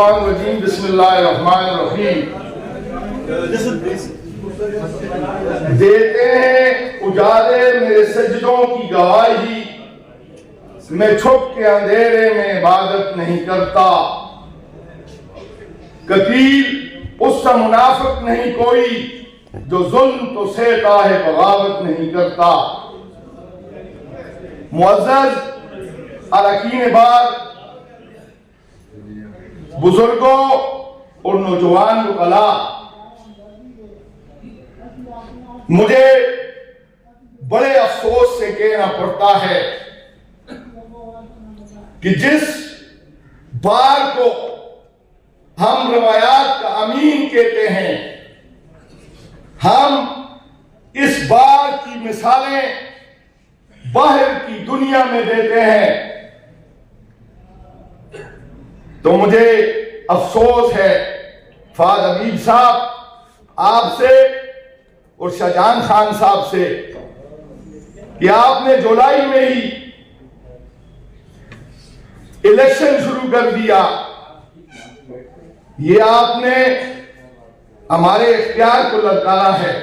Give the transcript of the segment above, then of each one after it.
الرجیم بسم اللہ الرحمن الرحیم. دیتے ہیں اجالے میرے سجدوں کی گواہی، میں چھپ کے اندھیرے میں عبادت نہیں کرتا. قتیل اس سے منافق نہیں کوئی جو ظلم تو سہتا ہے بغاوت نہیں کرتا. معزز اراکین بار، بزرگوں اور نوجوان وکلاء، مجھے بڑے افسوس سے کہنا پڑتا ہے کہ جس بار کو ہم روایات کا امین کہتے ہیں، ہم اس بار کی مثالیں باہر کی دنیا میں دیتے ہیں، تو مجھے افسوس ہے فہد حبیب صاحب آپ سے اور شاہجہان خان صاحب سے کہ آپ نے جولائی میں ہی الیکشن شروع کر دیا. یہ آپ نے ہمارے اختیار کو للکارا ہے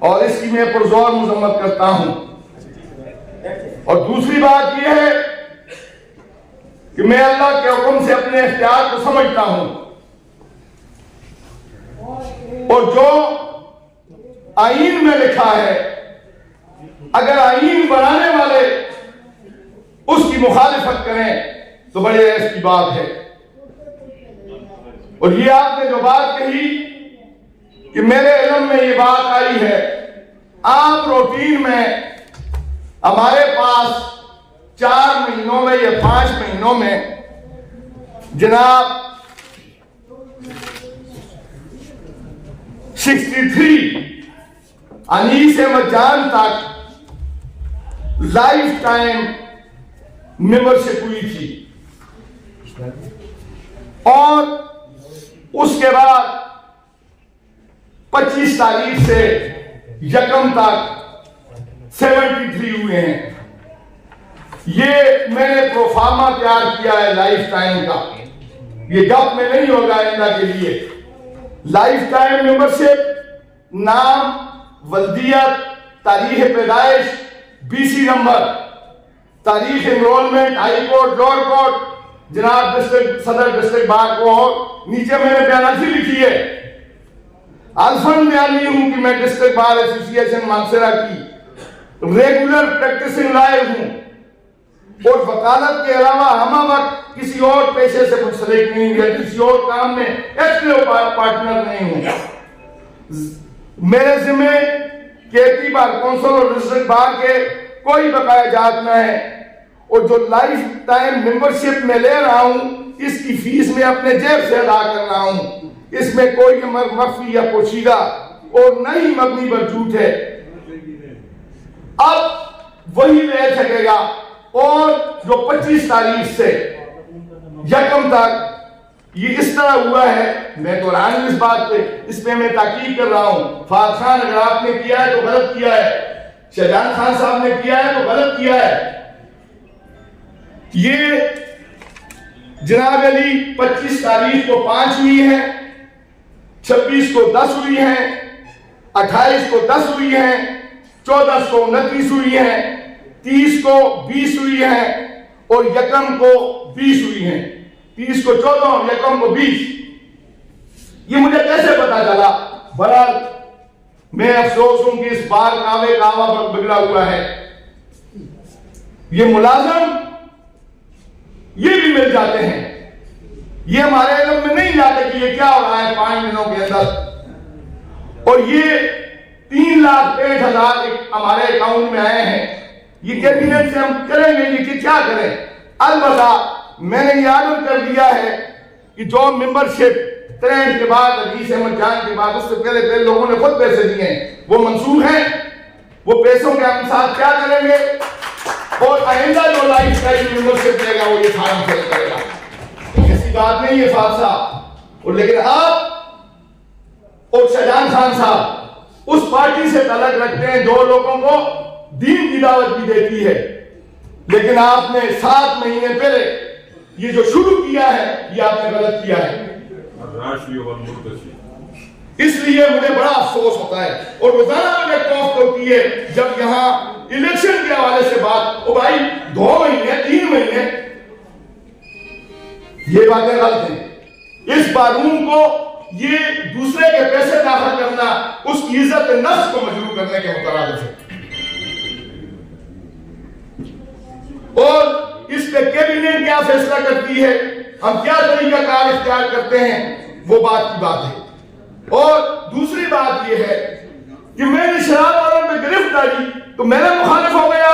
اور اس کی میں پرزور مذمت کرتا ہوں. اور دوسری بات یہ ہے کہ میں اللہ کے حکم سے اپنے اختیار کو سمجھتا ہوں، اور جو آئین میں لکھا ہے اگر آئین بنانے والے اس کی مخالفت کریں تو بڑے عیب کی بات ہے. اور یہ آپ نے جو بات کہی کہ میرے علم میں یہ بات آئی ہے، عام روٹین میں ہمارے پاس 4 مہینوں میں یا 5 مہینوں میں جناب 63 انیس احمد جان تک لائف ٹائم ممبرشپ ہوئی تھی، اور اس کے بعد 25 تاریخ سے 1 تک 73 ہوئے ہیں. یہ میں نے پروفارما تیار کیا ہے لائف ٹائم کا، یہ گپ میں نہیں ہوگا آئندہ کے لیے. لائف ٹائم ممبرشپ، نام، ولدیت، تاریخ پیدائش، BC نمبر، تاریخ enrolment, high court, lower court, جناب ڈسٹرکٹ صدر ڈسٹرکٹ بار کو، اور نیچے میں نے بیاناتی لکھی ہے. الفن بیانی ہوں کہ میں ڈسٹرکٹ بار ایسوسی ایشن مانسرا کی ریگولر پریکٹسنگ لائر ہوں، اور وکالت کے علاوہ ہم وقت کسی اور پیشے سے منسلک نہیں ہے، کسی اور کام میں ایکٹیو پارٹنر نہیں ہوں. میرے ذمہ KT بار کونسل اور ڈسٹرکٹ بار کے کوئی بقایا جات نہ ہے، اور جو لائف ٹائم ممبرشپ میں لے رہا ہوں اس کی فیس میں اپنے جیب سے ادا کر رہا ہوں. اس میں کوئی مخفی یا پوشیدہ اور نہ ہی مبنی پر جھوٹ ہے. اب وہی لے سکے گا، اور جو 25 تاریخ سے 1 تک یہ اس طرح ہوا ہے. میں تو رہا ہوں اس بات پہ، اس پہ میں تاکید کر رہا ہوں. فہد خان اگر آپ نے کیا ہے تو غلط کیا ہے، شاہجہان خان صاحب نے کیا ہے تو غلط کیا ہے. یہ جناب علی 25 تاریخ کو 5 ہوئی ہیں، 26 کو 10 ہوئی ہیں، 28 کو 10 ہوئی ہیں، 14 کو 29 ہوئی ہیں، 30 کو 20 ہوئی ہیں، اور 1 کو 20 ہوئی ہیں. 30 کو 14 اور 1 کو 20. یہ مجھے کیسے پتا چلا؟ بہرحال میں افسوس ہوں کہ اس بار کعوے کعوہ پر بگڑا ہوا ہے. یہ ملازم یہ بھی مل جاتے ہیں، یہ ہمارے علم میں نہیں جاتے کہ یہ کیا ہو رہا ہے 5 دنوں کے اندر. اور یہ 3,65,000 ہمارے اکاؤنٹ میں آئے ہیں. یہ کیبنٹ سے ہم کریں گے یہ کہ کیا کریں. البتہ میں نے یہ آرڈر کر دیا ہے کہ جو ممبرشپ 63 کے بعد انیس احمد جان کے بعد اس سے پہلے لوگوں نے خود پیسے دیے ہیں وہ منسوخ ہیں. وہ پیسوں کے ہم ساتھ کیا کریں گے، اور آئندہ جو لائف ٹائم ممبرشپ لے گا وہ یہ فارم فل کرے گا. ایسی بات نہیں ہے فاضل صاحب. اور لیکن آپ اور شاہجہان خان صاحب اس پارٹی سے تعلق رکھتے ہیں جو لوگوں کو دین کی دعوت بھی دیتی ہے، لیکن آپ نے 7 مہینے پہلے یہ جو شروع کیا ہے یہ آپ نے غلط کیا ہے. اس لیے مجھے بڑا افسوس ہوتا ہے اور روزانہ مجھے کوفت ہوتی ہے جب یہاں الیکشن کے حوالے سے بات، او بھائی 2 مہینے 3 مہینے، یہ باتیں غلط ہیں. اس بارون کو یہ دوسرے کے پیسے داخل کرنا اس کی عزت نفس کو مجروح کرنے کے مترادف ہے. اور اس پہ کیبنٹ کیا فیصلہ کرتی ہے، ہم کیا طریقہ کار اختیار کرتے ہیں، وہ بات کی بات ہے. اور دوسری بات یہ ہے کہ میں نے شراب والوں پہ گرفت ڈالی تو میرا مخالف ہو گیا.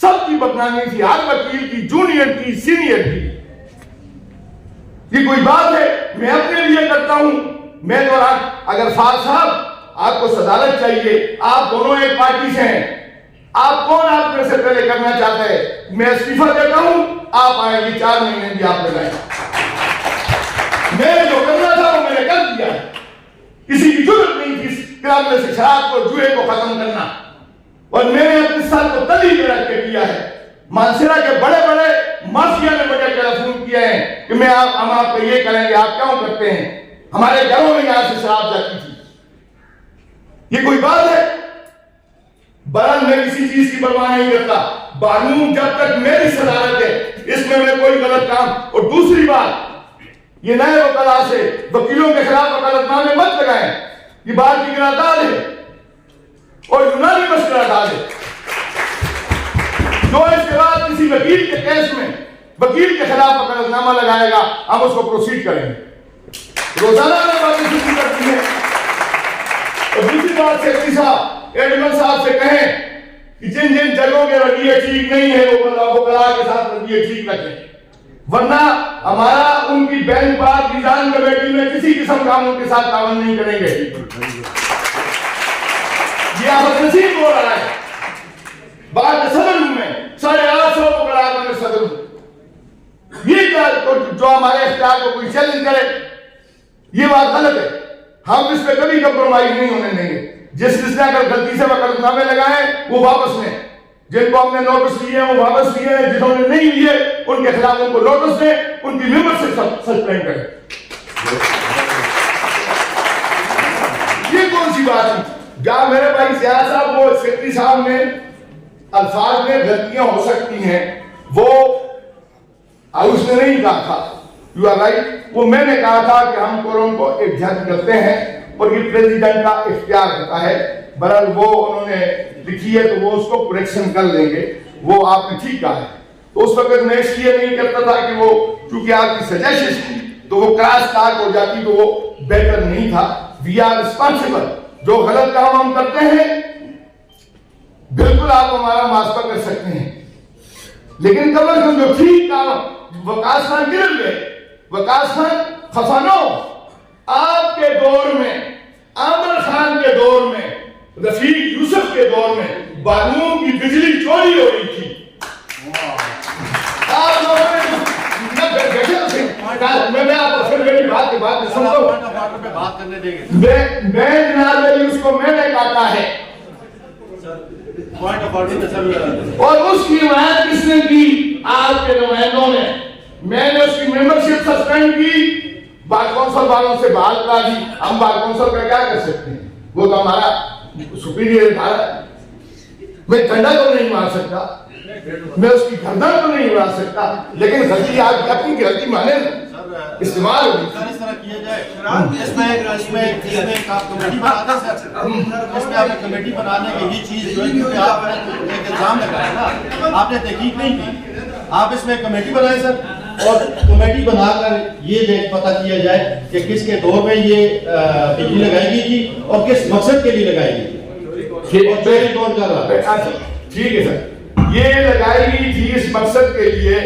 سب کی بدنامی تھی، ہر وکیل کی، جونیئر کی، سینئر کی. یہ کوئی بات ہے؟ میں اپنے لیے کرتا ہوں. میں دوران اگر فاضل صاحب آپ کو صدارت چاہیے، آپ دونوں ایک پارٹی سے ہیں، آپ کون آپ میں سے پہلے کرنا چاہتے ہیں؟ میں استعفیٰ دیتا ہوں، آپ آئیں گے 4 مہینے بھی آپ لگائیں. میں جو کرنا تھا وہ میں نے کر دیا. کسی کی ضرورت نہیں تھی کلب میں سے شراب کو، جوئے کو ختم کرنا، اور میں نے اپنے ساتھ کو تلی پہ رکھ کے کیا ہے. مانسیرا کے بڑے بڑے مافیا نے مجھے ٹیلیفون کیا ہے کہ ہم آپ کو یہ کریں گے، آپ کیوں کرتے ہیں؟ ہمارے گھروں میں یہاں سے شراب جاتی تھی. یہ کوئی بات ہے؟ بہرحال میں کسی چیز کی پرواہ نہیں کرتا. بانون جب تک میری صدارت ہے اس میں کوئی غلط کام. اور دوسری بات، یہ نئے وکلاء سے وکیلوں کے خلاف وکالت نامے مت لگائیں. یہ بات کی قرارداد ہے اور یونانی قرارداد ہے. جو اس کے بعد کسی وکیل کے کیس میں وکیل کے خلاف وکالت نامہ لگائے گا، ہم اس کو پروسیڈ کریں گے. روزانہ میں باتیں شروع کرتی ہیں. اور دوسری بات سیکرٹری صاحب ایڈمن صاحب سے کہیں کہ جن جن جگہوں کے رویے ٹھیک نہیں ہے وہ وکلاء کے ساتھ رویے ٹھیک رکھیں، ورنہ ہمارا ان کی بینچ بار میزان کمیٹی میں کسی قسم کا ہم ان کے ساتھ تعاون نہیں کریں گے. یہ آپ نصیب ہو رہا ہے. بات صدر ہوں میں 850 وکلاء کا میں صدر ہوں. یہ جو ہمارے اختیار کو کوئی چیلنج کرے، یہ بات غلط ہے. ہم اس پہ کبھی کمپرومائز نہیں ہونے دیں گے. جس نے اگر غلطی سے وکالت نامے لگائے وہ واپس لیں. جن کو ہم نے نوٹس لیے ہیں وہ واپس لیے ہیں. جنہوں نے نہیں لیے ان کے خلاف ان کو نوٹس دیں، ان کی ممبرشپ سسپینڈ کریں. یہ کون سی بات ہے؟ جہاں میرے بھائی سیاض صاحب وہ سیکرٹری صاحب نے الفاظ میں غلطیاں ہو سکتی ہیں، وہ اس نے نہیں کہا تھا. You are right. وہ میں نے کہا تھا کہ ہم کورم کو ایڈجسٹ کرتے ہیں اور یہ پریزیڈنٹ کا اختیار ہوتا ہے. بہرحال وہ انہوں نے لکھی ہے تو وہ اس کو کریکشن کر لیں گے. وہ آپ نے ٹھیک کہا ہے. تو اس وقت میں اس لیے نہیں کرتا تھا کہ وہ چونکہ آپ کی سجیشن تھی تو وہ کراس ٹاک ہو جاتی تو وہ بہتر نہیں تھا. We are responsible. جو غلط کام ہم کرتے ہیں بالکل آپ ہمارا محاسبہ کر سکتے ہیں، لیکن کم از کم جو ٹھیک کام وقاص خان گرل گئے، وقاص خان خفانو، آپ کے دور میں، عامر خان کے دور میں، رفیق یوسف کے دور میں بانوں کی بجلی چوری ہو رہی تھی. آپ لوگوں نے میں آپ کو پھر میری بات کی بات سنتا ہوں. میں جناب علی اس کو میں نے کاٹا ہے اور اس کی حمایت کس نے کی؟ آپ کے نمائندوں نے. میں نے اس کی ممبرشپ سسپینڈ کی، بار کونسل والوں سے بحال کرا دی. ہم بار کونسل کا کیا کر سکتے ہیں؟ وہ تو ہمارا سپیریئر ادارہ. میں ڈنڈا تو نہیں مار سکتا، میں اس کی گردن تو نہیں اڑا سکتا، لیکن غلطی آپ اپنی غلطی مانے استعمال ہوگی. اس طرح کیا جائے اس میں ایک آپ کمیٹی بنا دیں سر. اس میں آپ کمیٹی بنا دیں کہ یہ چیز جو ہے کیونکہ آپ نے ایک الزام لگایا نا، آپ نے تحقیق نہیں کی. آپ اس میں کمیٹی بنائیں سر اور کمیٹی بنا کر یہ پتہ کیا جائے کہ کس کے دور میں یہ بجلی لگائی گئی تھی اور کس مقصد کے لیے لگائی گئی تھی. ٹھیک ہے سر. یہ لگائی گئی تھی اس مقصد کے لیے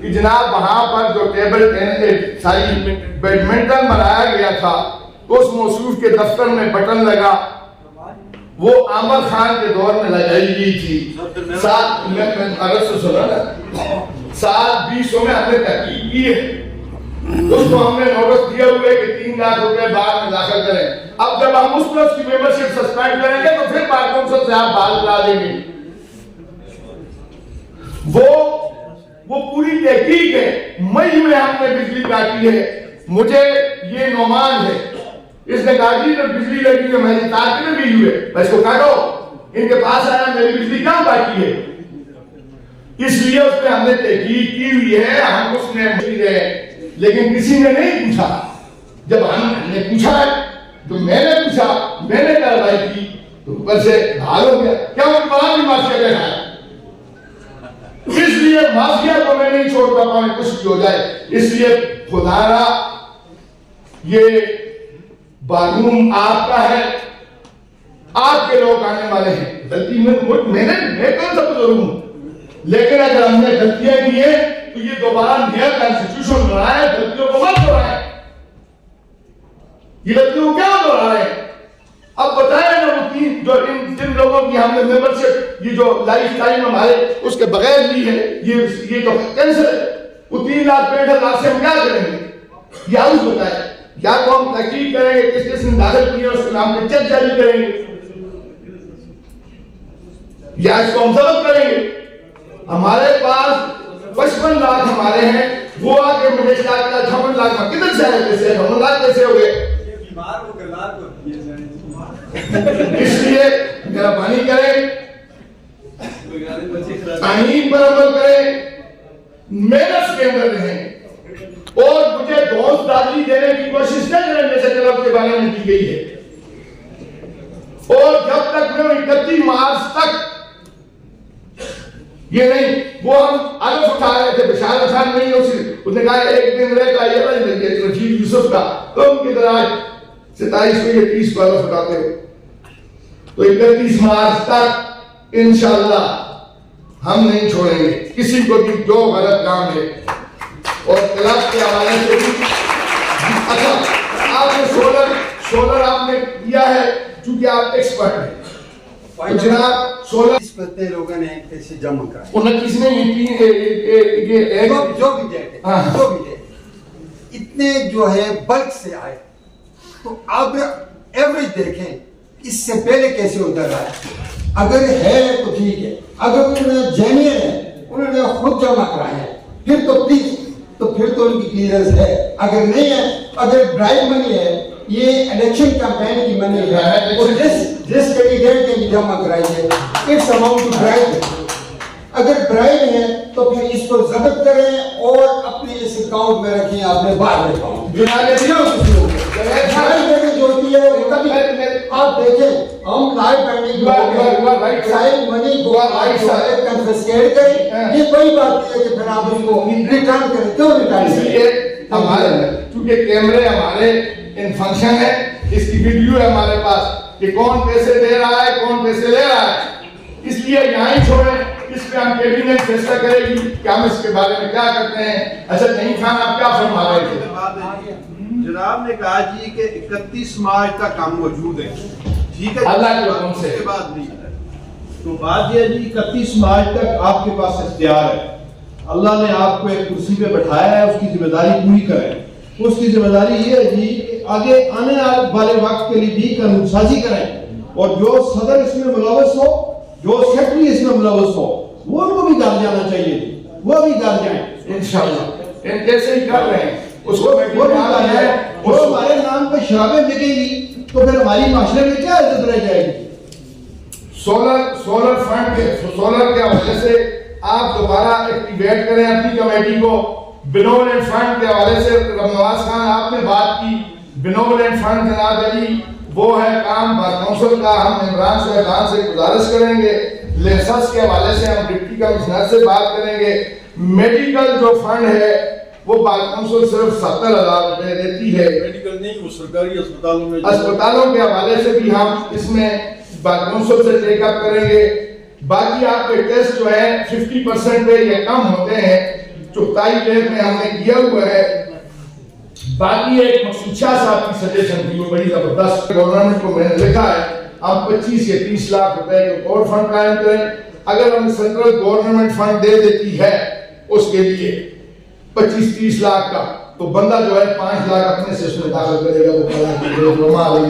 کہ جناب وہاں پر جو ٹیبل ٹینس ساری بیڈمنٹن بنایا گیا تھا تو اس موصوف کے دفتر میں بٹن لگا، وہ عامر خان کے دور میں لگائی گئی تھی. 7/20 میں ہم نے تحقیق کی ہے. اس کو ہم نے نوٹس دیا ہوئے کہ 3 لاکھ روپے بعد میں داخل کریں. اب جب ہم اس پر کی ممبرشپ سسپینڈ کریں گے تو پھر بار کونسل سے آپ بحال کرا دیں گے. وہ وہ پوری تحقیق ہے. مئی میں ہم نے بجلی کاٹی ہے. مجھے یہ نعمان ہے, اس نے کہا جی جب بجلی لگی ہے میری تار کتنے بھی ہوئے, میں اس کو کاٹو. ان کے پاس آیا میری بجلی کہاں کاٹی ہے. اس لیے اس پہ ہم نے تحقیق کی ہوئی ہے, ہم اس میں مزید ہے, لیکن کسی نے نہیں پوچھا. جب ہم نے پوچھا تو میں نے پوچھا, میں نے کارروائی کی تو اوپر سے حال ہو گیا. کیا وہ وہاں بھی مافیا بیٹھا ہے؟ اس لیے مافیا کو میں نہیں چھوڑتا ہوں, کچھ بھی ہو جائے. اس لیے خدا را یہ باتھ-روم آپ کا ہے, آپ کے لوگ آنے والے ہیں. غلطی میں کون سا بزرگ ہوں, لیکن اگر ہم نے غلطیاں کی ہیں تو یہ دوبارہ نیا کانسٹیٹیوشن بنایا ہے, غلطیوں کو مت دہرائیں. یہ غلطیوں کیا دہرائیں؟ اب بتائیں نا وہ تین جو جن لوگوں کی ہم نے ممبرشپ یہ جو لائف ٹائم ہمارے اس کے بغیر لی ہے, یہ تو کینسل ہے. وہ 3,65,000 سے ہم کیا کریں گے؟ یا اس بتائیں, یا تو ہم تحقیق کریں گے کس کس نے داخل کیا اس کے نام پہ چیک جاری کریں گے, یا اس کو ہم ضبط کریں گے. ہمارے پاس 55 لاکھ ہمارے ہیں, وہ آگے مجھے کیا 58 لاکھ میں کدھر سے آئے, کیسے 58 لاکھ کیسے ہو گئے؟ اس لیے مہربانی کریں, آئین پر عمل کریں, محنت کے اندر رہیں, اور مجھے دوست دادی دینے کی کوشش نہ کریں جیسے کلب کے بارے میں کی گئی ہے. اور جب تک میں 31 مارچ تک یہ نہیں, وہ ہم الف اٹھا رہے تھے, بشار حسان نہیں, اس نے کہا ایک دن رہتا یہ رشید یوسف کا, تو ان کی طرح 27 کو یہ 30 کو الف اٹھاتے ہوئے. تو 31 مارچ تک انشاءاللہ ہم نہیں چھوڑیں گے کسی کو بھی جو غلط کام ہے. اور کلب کے حوالے سے بھی اچھا, آپ نے سولر آپ نے کیا ہے چونکہ آپ ایکسپرٹ ہیں. جناب سولر اس پر تے لوگوں نے پیسے جمع کرائے, 29 نے جو بھی دے اتنے جو ہے بلک سے آئے. تو آپ ایوریج دیکھیں اس سے پہلے کیسے ادھر آئے. اگر ہے تو ٹھیک ہے, اگر انہوں نے جینئن ہے, انہوں نے خود جمع کرائے ہیں, پھر تو پلیز, تو پھر تو ان کی کلیئرنس ہے. اگر نہیں ہے, اگر برائب منی ہے, یہ الیکشن کیمپین کی منی ہے, اور جس کینڈیڈیٹ نے جمع کرائی ہے اٹس اماؤنٹ ٹو برائب. اگر برائب ہے تو پھر اس کو ضبط کریں اور اپنے اس اکاؤنٹ میں رکھیں, آپ نے باہر رکھا. آپ دیکھیں ہم لائف بینڈنگ سائن منی کو کنفسکیٹ کریں, یہ کوئی بات نہیں ہے کہ پھر آپ اس کو ریٹرن کریں. کیوں ریٹرن کریں؟ ہمارے چونکہ کیمرے ہمارے ان فنکشن ہے, اس کی ویڈیو ہے ہمارے پاس کہ کون پیسے دے رہا ہے کون پیسے لے رہا ہے. اس لیے یہاں ہی چھوڑیں, اس پہ ہم کیبنٹ فیصلہ کرے گی کہ ہم اس کے بارے میں کیا کرتے ہیں. اچھا نہیں خان آپ کیا فرما رہے تھے؟ جناب نے کہا جی کہ 31 مارچ تک ہم موجود ہیں, ٹھیک ہے, اللہ کے حکم سے. اس کے بعد نہیں ہے. تو بات یہ ہے جی 31 مارچ تک آپ کے پاس اختیار ہے. اللہ نے آپ کو ایک کرسی پہ بٹھایا ہے, اس کی ذمہ داری پوری کریں. اس کی ذمہ داری یہ ہے جی کہ آگے آنے والے وقت کے لیے بھی قانون سازی کریں, اور جو صدر اس میں ملوث ہو, جو سیکرٹری اس میں ملوث ہو, وہ ان کو بھی گھر جانا چاہیے, وہ بھی گھر جائیں انشاءاللہ. ان کیسے ہی کر رہے ہیں اس کو وہ ہمارے نام پہ شرابیں بکیں گی تو پھر ہماری معاشرے میں کیا عزت رہ جائے گی. سولر فنڈ کے حوالے سے آپ دوبارہ ایکٹیویٹ کریں اپنی کمیٹی کو. بینولینڈ فنڈ کے حوالے سے نواز خان آپ نے بات کی, بینولینڈ فنڈ جناب علی وہ ہے کام بار کونسل کا. ہم عمران صاحب سے گزارش کریں گے, لیسنس کے حوالے سے ہم ڈپٹی کمشنر سے بات کریں گے. میڈیکل جو فنڈ ہے وہ بار کونسل صرف 70,000 روپے دیتی ہے. میڈیکل نہیں, وہ سرکاری اسپتالوں میں, اسپتالوں کے حوالے سے بھی ہم اس میں بار کونسل سے ٹیک اپ کریں گے. باقی آپ کے ٹیسٹ جو ہے 50% پہ یہ کم ہوتے ہیں, چوتھائی لیب میں ہم نے کیا ہوا ہے. باقی ایک مقصود شاہ صاحب کی سجیشن تھی, وہ بڑی زبردست. گورنمنٹ کو میں نے لکھا ہے ہم 25 یا 30 لاکھ روپے کو اور فنڈ قائم کریں. اگر ہمیں سینٹرل گورنمنٹ فنڈ دے دیتی ہے اس کے لیے 25-30 لاکھ کا, تو بندہ جو ہے 5 لاکھ اپنے سے اس میں داخل کرے گا, وہ